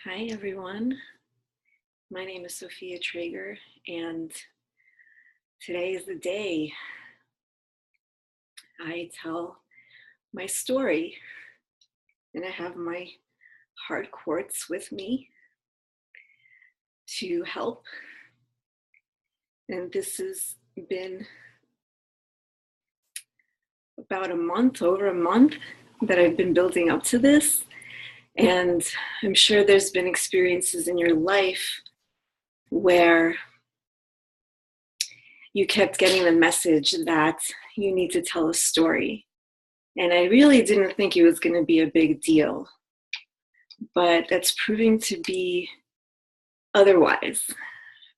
Hi, everyone. My name is Sophia Traeger, and today is the day I tell my story. And I have my heart quartz with me to help. And this has been about over a month that I've been building up to this. And I'm sure there's been experiences in your life where you kept getting the message that you need to tell a story. And I really didn't think it was going to be a big deal, but that's proving to be otherwise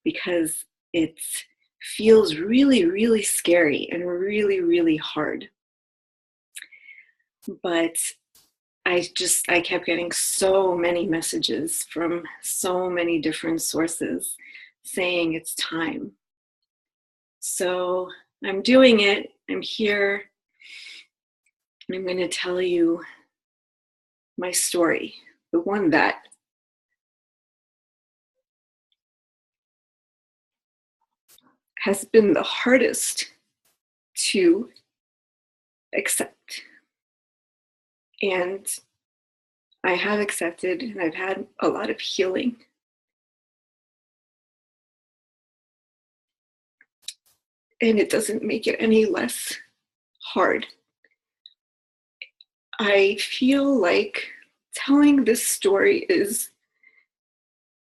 because it feels really, really scary and really, really hard. But I kept getting so many messages from so many different sources saying it's time. So I'm doing it. I'm here. I'm going to tell you my story, the one that has been the hardest to accept. And I have accepted, and I've had a lot of healing. And it doesn't make it any less hard. I feel like telling this story is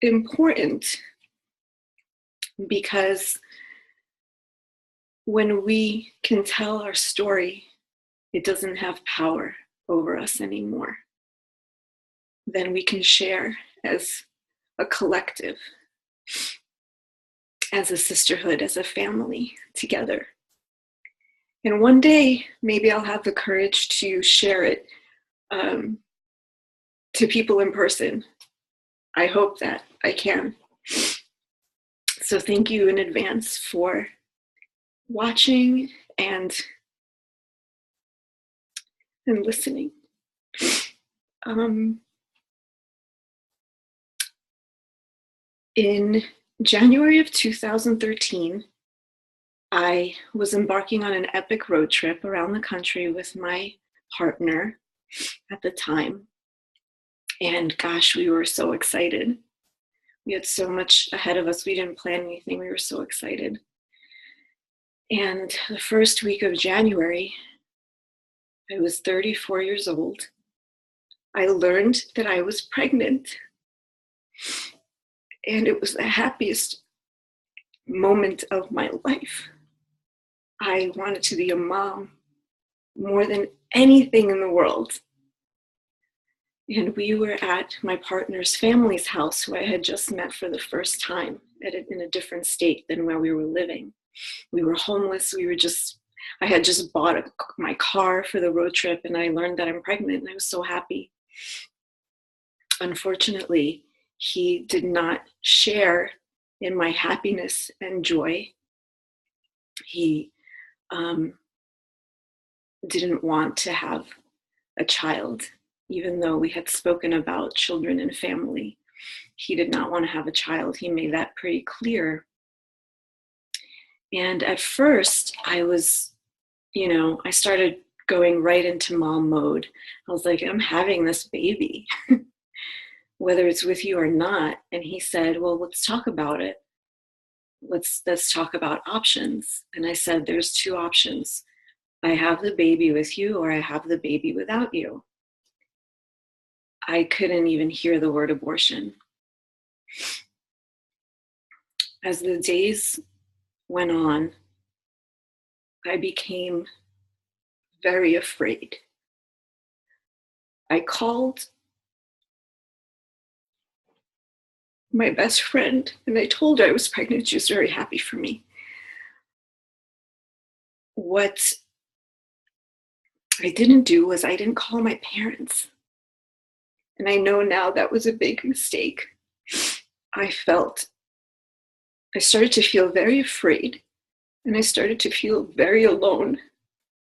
important because when we can tell our story, it doesn't have power over us anymore. Then we can share as a collective, as a sisterhood, as a family together. And one day, maybe I'll have the courage to share it to people in person. I hope that I can. So thank you in advance for watching and listening. In January of 2013, I was embarking on an epic road trip around the country with my partner at the time. And gosh, we were so excited. We had so much ahead of us. We didn't plan anything. We were so excited. And the first week of January, I was 34 years old. I learned that I was pregnant. And it was the happiest moment of my life. I wanted to be a mom more than anything in the world. And we were at my partner's family's house, who I had just met for the first time in a different state than where we were living. We were homeless. I had just bought my car for the road trip, and I learned that I'm pregnant, and I was so happy. Unfortunately, he did not share in my happiness and joy. He didn't want to have a child, even though we had spoken about children and family. He did not want to have a child. He made that pretty clear. And at first, I started going right into mom mode. I was like, I'm having this baby, whether it's with you or not. And he said, well, let's talk about it. Let's talk about options. And I said, there's two options. I have the baby with you, or I have the baby without you. I couldn't even hear the word abortion. As the days went on, I became very afraid. I called my best friend and I told her I was pregnant. She was very happy for me. What I didn't do was I didn't call my parents. And I know now that was a big mistake. I started to feel very afraid, and I started to feel very alone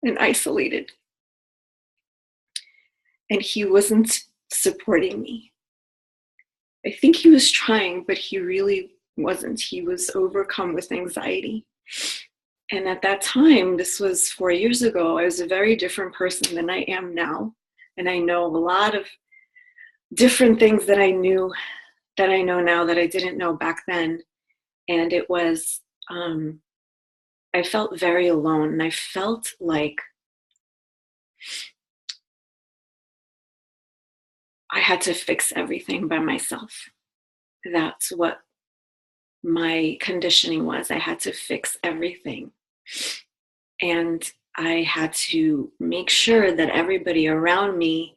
and isolated. And he wasn't supporting me. I think he was trying, but he really wasn't. He was overcome with anxiety. And at that time, this was 4 years ago, I was a very different person than I am now. And I know a lot of different things that I knew, that I know now, that I didn't know back then. And it was, I felt very alone. And I felt like I had to fix everything by myself. That's what my conditioning was. I had to fix everything. And I had to make sure that everybody around me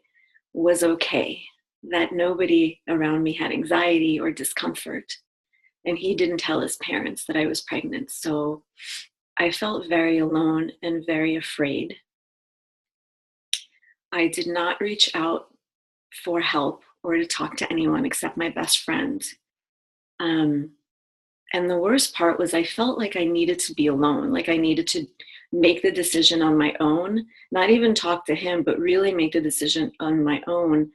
was okay, that nobody around me had anxiety or discomfort. And he didn't tell his parents that I was pregnant. So I felt very alone and very afraid. I did not reach out for help or to talk to anyone except my best friend. And the worst part was I felt like I needed to be alone, like I needed to make the decision on my own, not even talk to him, but really make the decision on my own.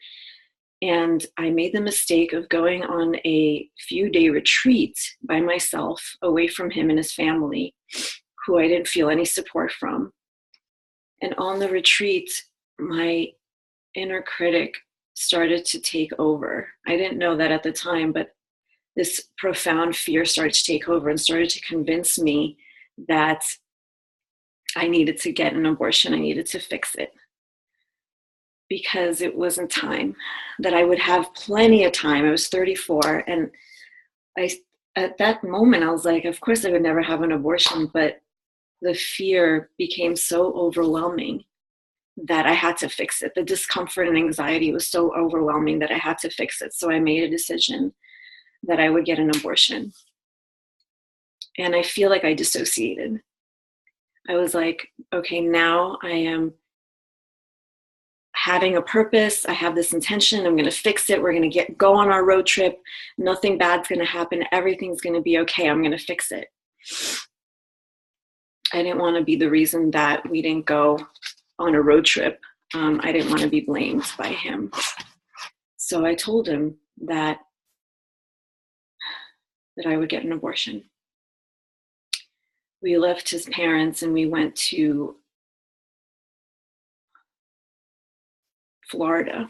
And I made the mistake of going on a few-day retreat by myself, away from him and his family, who I didn't feel any support from. And on the retreat, my inner critic started to take over. I didn't know that at the time, but this profound fear started to take over and started to convince me that I needed to get an abortion. I needed to fix it, because it wasn't time, that I would have plenty of time. I was 34. And at that moment, I was like, of course I would never have an abortion, but the fear became so overwhelming that I had to fix it. The discomfort and anxiety was so overwhelming that I had to fix it. So I made a decision that I would get an abortion. And I feel like I dissociated. I was like, okay, now I am having a purpose. I have this intention. I'm going to fix it. We're going to go on our road trip. Nothing bad's going to happen. Everything's going to be okay. I'm going to fix it. I didn't want to be the reason that we didn't go on a road trip. I didn't want to be blamed by him. So I told him that I would get an abortion. We left his parents and we went to Florida.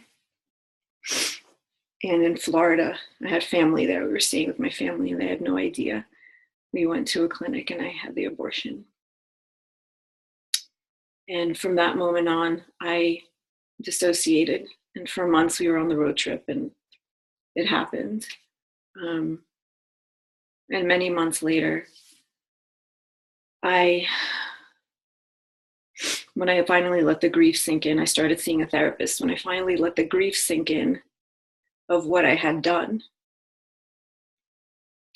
And in Florida, I had family there. We were staying with my family and they had no idea. We went to a clinic and I had the abortion. And from that moment on, I dissociated. And for months we were on the road trip and it happened. And many months later, when I finally let the grief sink in, I started seeing a therapist. When I finally let the grief sink in of what I had done,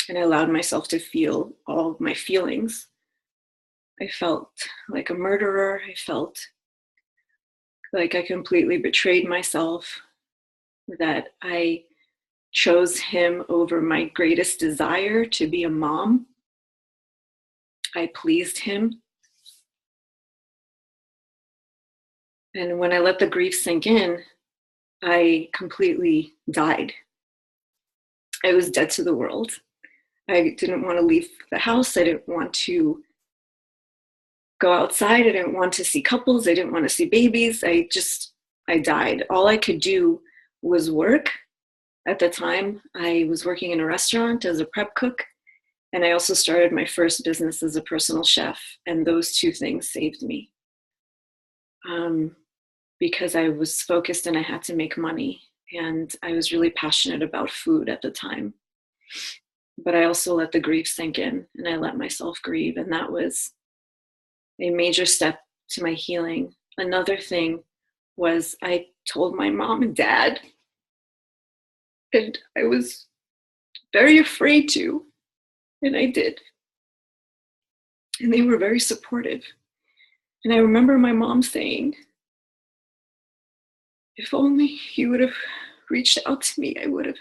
and I allowed myself to feel all of my feelings, I felt like a murderer. I felt like I completely betrayed myself, that I chose him over my greatest desire to be a mom. I pleased him. And when I let the grief sink in, I completely died. I was dead to the world. I didn't want to leave the house. I didn't want to go outside. I didn't want to see couples. I didn't want to see babies. I died. All I could do was work. At the time, I was working in a restaurant as a prep cook, and I also started my first business as a personal chef, and those two things saved me. Because I was focused and I had to make money, and I was really passionate about food at the time. But I also let the grief sink in, and I let myself grieve, and that was a major step to my healing. Another thing was I told my mom and dad, and I was very afraid to, and I did. And they were very supportive. And I remember my mom saying, if only you would have reached out to me, I would have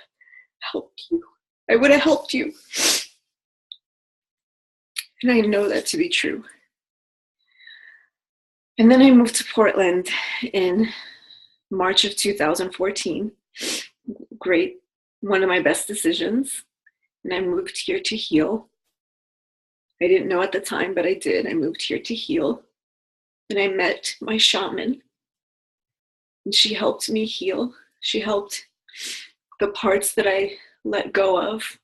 helped you. I would have helped you. And I know that to be true. And then I moved to Portland in March of 2014. Great one of my best decisions. And I moved here to heal. I didn't know at the time, but I did. I moved here to heal. And I met my shaman, and she helped me heal. She helped the parts that I let go of,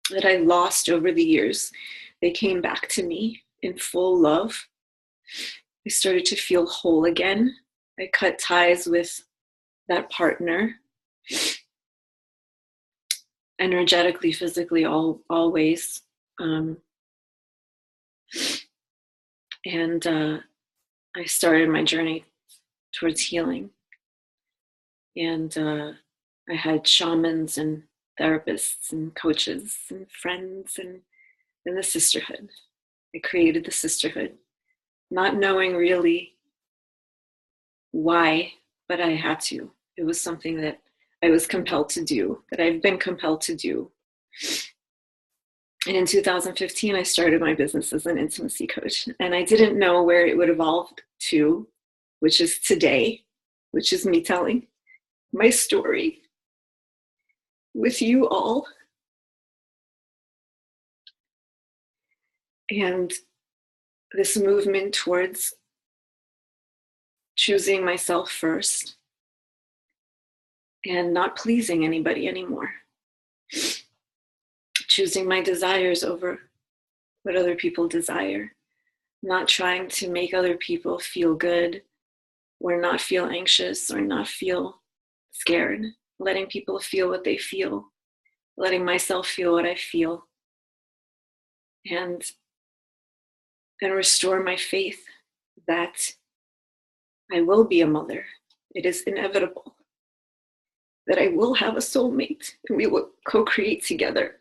that I lost over the years. They came back to me in full love. I started to feel whole again. I cut ties with that partner, energetically, physically, always. And I started my journey towards healing. And I had shamans and therapists and coaches and friends and the sisterhood. I created the sisterhood, not knowing really why, but I had to. It was something that I was compelled to do, that I've been compelled to do. And in 2015, I started my business as an intimacy coach. And I didn't know where it would evolve to, which is today, which is me telling my story with you all. And this movement towards choosing myself first and not pleasing anybody anymore. Choosing my desires over what other people desire. Not trying to make other people feel good or not feel anxious or not feel scared. Letting people feel what they feel. Letting myself feel what I feel. And restore my faith that I will be a mother. It is inevitable. That I will have a soulmate and we will co-create together.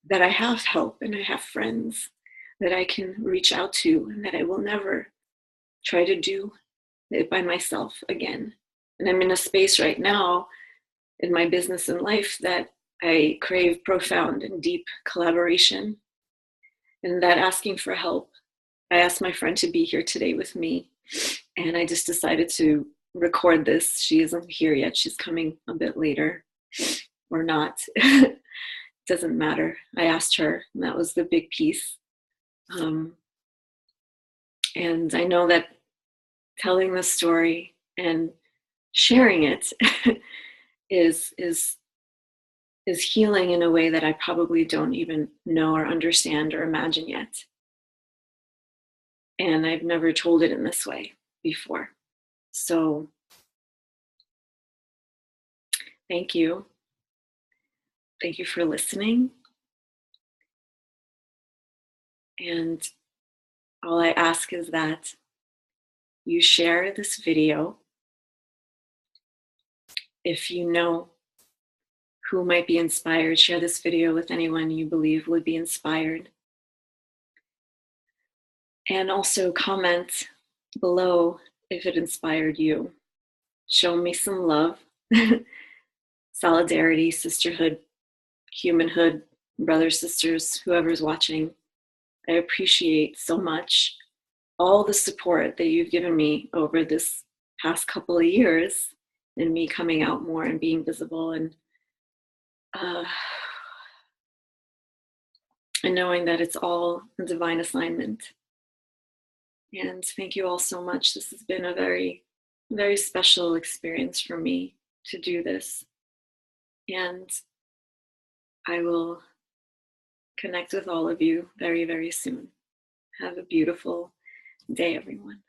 That I have help and I have friends that I can reach out to, and that I will never try to do it by myself again. And I'm in a space right now in my business and life that I crave profound and deep collaboration, and that asking for help. I asked my friend to be here today with me, and I just decided to record this. She isn't here yet. She's coming a bit later, or not. Doesn't matter. I asked her, and that was the big piece. And I know that telling the story and sharing it is healing in a way that I probably don't even know or understand or imagine yet. And I've never told it in this way before. So thank you. Thank you for listening. And all I ask is that you share this video if you know who might be inspired. Share this video with anyone you believe would be inspired. And also comment below if it inspired you. Show me some love, solidarity, sisterhood, humanhood, brothers, sisters, whoever's watching. I appreciate so much all the support that you've given me over this past couple of years in me coming out more and being visible, and knowing that it's all a divine assignment. And thank you all so much. This has been a very, very special experience for me to do this. And I will connect with all of you very, very soon. Have a beautiful day, everyone.